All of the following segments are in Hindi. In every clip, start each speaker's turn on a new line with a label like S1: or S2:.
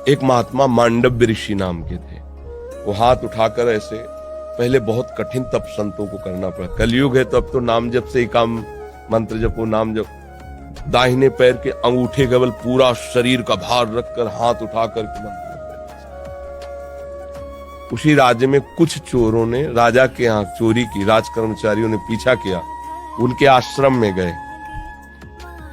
S1: एक महात्मा मांडव्य ऋषि नाम के थे। वो हाथ उठाकर ऐसे, पहले बहुत कठिन तप संतों को करना पड़ा। कलयुग है तो अब तो नाम जप से ही काम, मंत्र जपो, नाम जप। दाहिने पैर के अंगूठे केवल पूरा शरीर का भार रखकर हाथ उठाकर के मंत्र जप। उसी राज्य में कुछ चोरों ने राजा के यहाँ चोरी की, राज कर्मचारियों ने पीछा किया, उनके आश्रम में गए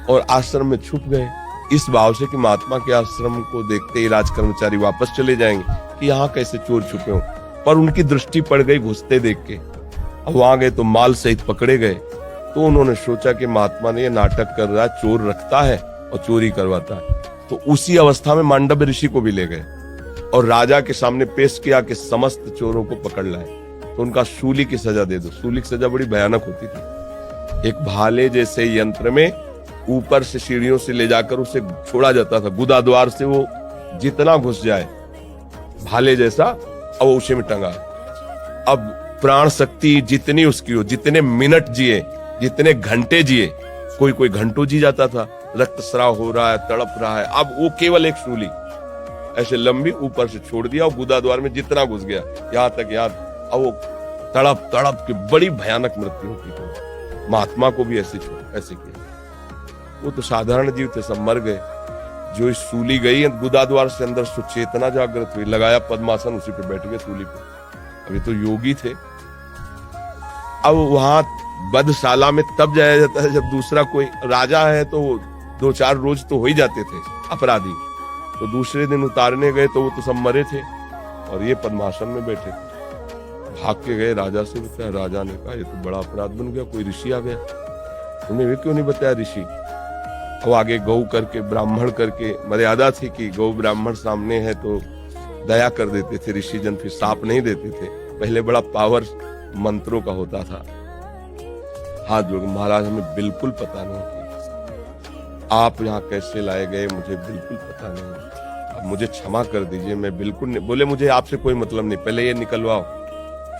S1: और आश्रम में छुप गए, इस भाव से कि महात्मा के आश्रम को देखते ही राज कर्मचारी वापस चले जाएंगे कि यहाँ कैसे चोर छुपे हो। पर उनकी दृष्टि पड़ गई घुसते देख के। अब वहां गए तो माल सहित पकड़े गए। तो उन्होंने सोचा कि महात्मा ने ये नाटक कर रहा है, चोर रखता है और चोरी करवाता है। तो उसी अवस्था में मांडव्य ऋषि को भी ले गए और राजा के सामने पेश किया कि समस्त चोरों को पकड़ लाए तो उनका सूली की सजा दे दो। सूली की सजा बड़ी भयानक होती थी। एक भाले जैसे यंत्र में ऊपर से सीढ़ियों से ले जाकर उसे छोड़ा जाता था, गुदा द्वार से वो जितना घुस जाए भाले जैसा, अब वो उसे में टंगा। अब प्राण शक्ति जितनी उसकी हो, जितने मिनट जिए, जितने घंटे जिए, कोई कोई घंटों जी जाता था, रक्तस्राव हो रहा है, तड़प रहा है। अब वो केवल एक सूली ऐसे लंबी ऊपर से छोड़ दिया और गुदा द्वार में जितना घुस गया यहां तक, याद। अब वो तड़प तड़प की बड़ी भयानक मृत्यु होती थी। महात्मा को भी ऐसे किया। वो तो साधारण जीव थे, सब मर गए। जो इस सूली गई गुदा द्वार से अंदर सुचेतना जागृत हुई, लगाया पद्मासन, उसी पे बैठ गए सूली पे। अभी तो योगी थे। अब वहां बधशाला में तब जाया जाता है जब दूसरा कोई राजा है तो 2-4 रोज तो हो ही जाते थे अपराधी। तो दूसरे दिन उतारने गए तो वो तो सब मरे थे और ये पद्मासन में बैठे थे। भाग के गए राजा से बताया। राजा ने कहा ये तो बड़ा अपराध बन गया, कोई ऋषि आ गया। उन्हें वे क्यों नहीं बताया ऋषि? वो आगे गौ करके, ब्राह्मण करके मर्यादा थी कि गौ ब्राह्मण सामने है तो दया कर देते थे ऋषि जन, फिर साप नहीं देते थे। पहले बड़ा पावर मंत्रों का होता था। हाथ जोड़, महाराज हमें बिल्कुल पता नहीं थी, आप यहाँ कैसे लाए गए मुझे बिल्कुल पता नहीं, अब मुझे क्षमा कर दीजिए, मैं बिल्कुल नहीं। बोले मुझे आपसे कोई मतलब नहीं, पहले ये निकलवाओ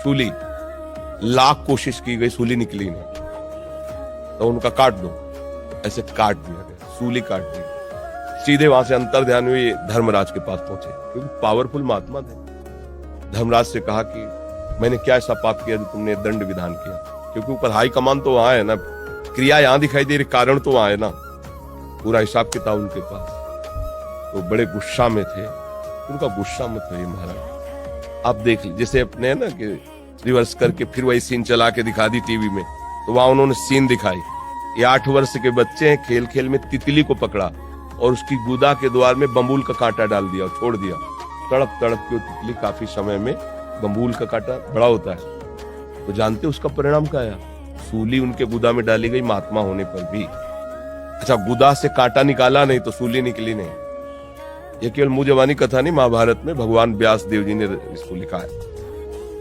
S1: सूली। लाख कोशिश की गई, सूली निकली नहीं। तो उनका काट दो, ऐसे काट दिया गया, सूली काट दी। सीधे वहां से अंतर ध्यान हुई, धर्मराज के पास पहुंचे, क्योंकि पावरफुल महात्मा थे। धर्मराज से कहा कि मैंने क्या ऐसा पाप किया जो तुमने दंड विधान किया? क्योंकि ऊपर हाई कमान तो वहां है ना, क्रिया यहां दिखाई दे रही, कारण तो वहां है ना, पूरा हिसाब किताब उनके पास। तो बड़े गुस्सा में थे। उनका गुस्सा मत होइए महाराज, आप देख लीजिए। जैसे अपने है ना कि रिवर्स करके फिर वही सीन चला के दिखा दी टीवी में, तो वहां उन्होंने सीन दिखाई। ये 8 वर्ष के बच्चे हैं, खेल खेल में तितली को पकड़ा और उसकी गुदा के द्वार में बम्बूल का कांटा डाल दिया और छोड़ दिया। तड़प तड़प के तितली काफी समय में, बम्बूल का कांटा बड़ा होता है, तो जानते उसका परिणाम क्या आया? सूली उनके गुदा में डाली गई महात्मा होने पर भी। अच्छा, गुदा से कांटा निकाला नहीं तो सूली निकली नहीं। ये केवल मुंह जबानी कथा नहीं, महाभारत में भगवान व्यास देव जी ने इसको लिखा है।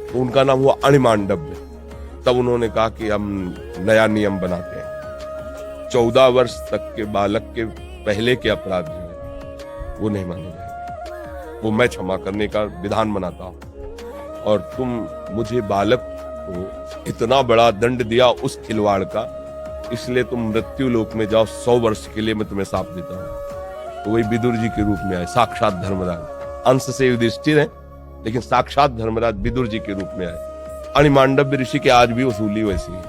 S1: तो उनका नाम हुआ अणिमांडव्य। तब उन्होंने कहा कि हम नया नियम बनाते हैं, 14 वर्ष तक के बालक के पहले के अपराध जो है वो नहीं माने जाएंगे, वो मैं क्षमा करने का विधान बनाता हूं। और तुम मुझे बालक को इतना बड़ा दंड दिया उस खिलवाड़ का, इसलिए तुम मृत्यु लोक में जाओ, 100 वर्ष के लिए मैं तुम्हें साप देता हूं। तो वही विदुर जी के रूप में आए, साक्षात धर्मराज। अंश से युधिष्ठिर है लेकिन साक्षात धर्मराज विदुर जी के रूप में आए। अणिमांडव्य ऋषि के आज भी वसूली वैसी है।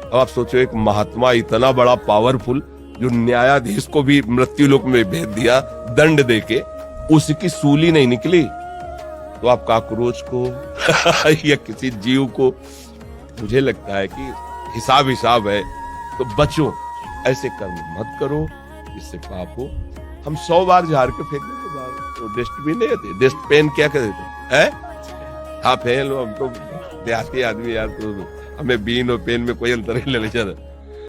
S1: अब आप सोचो, एक महात्मा इतना बड़ा पावरफुल जो न्यायाधीश को भी मृत्यु लोक में भेज दिया दंड देके, उसकी सूली नहीं निकली, तो आप काकरोच को या किसी जीव को, मुझे लगता है कि हिसाब है। तो बचो, ऐसे कर्म मत करो, इससे पाप हो। हम 100 बार झाड़ के फेंक देते बाहर, तो डस्टबिन नहीं आते, डस्ट पेन क्या कहते हैं? हाँ फेल, हम तो देहाती आदमी यार, तो हमें बीन और पेन में कोई अंतर नहीं ले।